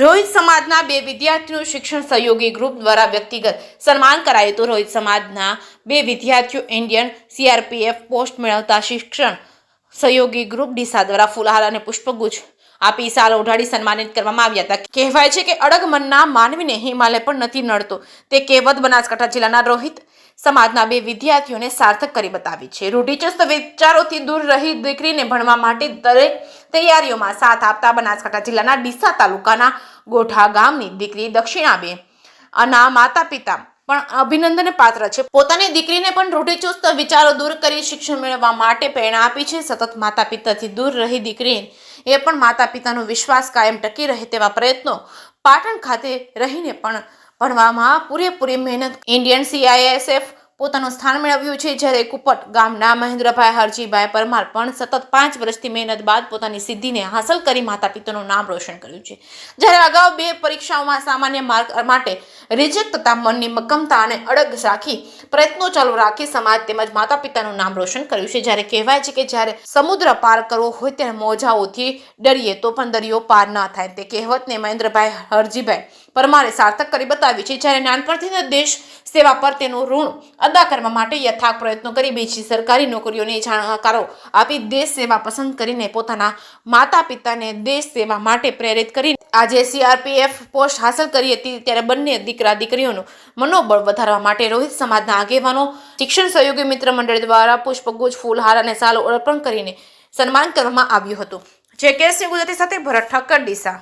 રોહિત સમાજના બે વિદ્યાર્થીઓનું શિક્ષણ સહયોગી ગ્રુપ દ્વારા વ્યક્તિગત સન્માન કરાયું હતું। રોહિત સમાજના બે વિદ્યાર્થીઓ ઇન્ડિયન સીઆરપીએફ પોસ્ટ મેળવતા શિક્ષણ સહયોગી ગ્રુપ ડીસા દ્વારા ફૂલહાર અને પુષ્પગુચ્છ આપી શાલ ઓઢાડી સન્માનિત કરવામાં આવ્યા હતા। કહેવાય છે કે અડગ મનના માનવીને હિમાલય પણ નથી નડતો, તે કહેવત બનાસકાંઠા જિલ્લાના રોહિત સમાજના બે વિદ્યાર્થીઓને સાર્થક કરી બતાવી છે। રૂઢિચુસ્ત વિચારોથી દૂર રહી દીકરીને ભણવા માટે દરેક તૈયારીઓમાં સાથ આપતા બનાસકાંઠા જિલ્લાના ડીસા તાલુકાના ગોઠા ગામની દીકરી દક્ષિણાબેન અના માતા પિતા પણ અભિનંદન પાત્ર છે। પોતાની દીકરીને પણ રૂઢિચુસ્ત વિચારો દૂર કરી શિક્ષણ મેળવવા માટે પ્રેરણા આપી છે। સતત માતા પિતાથી દૂર રહી દીકરી એ પણ માતા પિતાનો વિશ્વાસ કાયમ ટકી રહે તેવા પ્રયત્નો પાટણ ખાતે રહીને પણ ભણવામાં પૂરેપૂરી મહેનત ઇન્ડિયન સીઆઈએસએફ પોતાનું સ્થાન મેળવ્યું છે। જ્યારે કુપટ ગામના મહેન્દ્રભાઈ હરજીભાઈ પરમાર પણ સતત 5 વર્ષથી મહેનત બાદ પોતાની સિદ્ધિને હાંસલ કરી માતા પિતાનું નામ રોશન કર્યું છે। જ્યારે અગાઉ 2 પરીક્ષાઓમાં સામાન્ય માર્ક માટે રિજેક્ટ થતા મનની મક્કમતા અને અડગ રાખી પ્રયત્નો ચાલુ રાખી સમાજ તેમજ માતા પિતાનું નામ રોશન કર્યું છે। જ્યારે કહેવાય છે કે જ્યારે સમુદ્ર પાર કરવો હોય ત્યારે મોજાઓથી ડરીએ તો પણ દરિયો પાર ન થાય, તે કહેવતને મહેન્દ્રભાઈ હરજીભાઈ પરમારે સાર્થક કરી બતાવી છે। જ્યારે નાનપણથી દેશ સેવા પર તેનું ઋણ અદા કરવા માટે યથાર્થ પ્રયત્નો કરી બીજી સરકારી નોકરીઓને જાણકારો આપી દેશ સેવા પસંદ કરીને પોતાના માતા પિતાને દેશ સેવા માટે પ્રેરિત કરી આજે સીઆરપીએફ પોસ્ટ હાંસલ કરી હતી। ત્યારે બંને દીકરા દીકરીઓનું મનોબળ વધારવા માટે રોહિત સમાજના આગેવાનો શિક્ષણ સહયોગી મિત્ર મંડળ દ્વારા પુષ્પગુચ્છ ફૂલહાર અને શાલ અર્પણ કરીને સન્માન કરવામાં આવ્યું હતું। જે કેસની ગુજરાતી સાથે ભરત ઠક્કર ડીસા।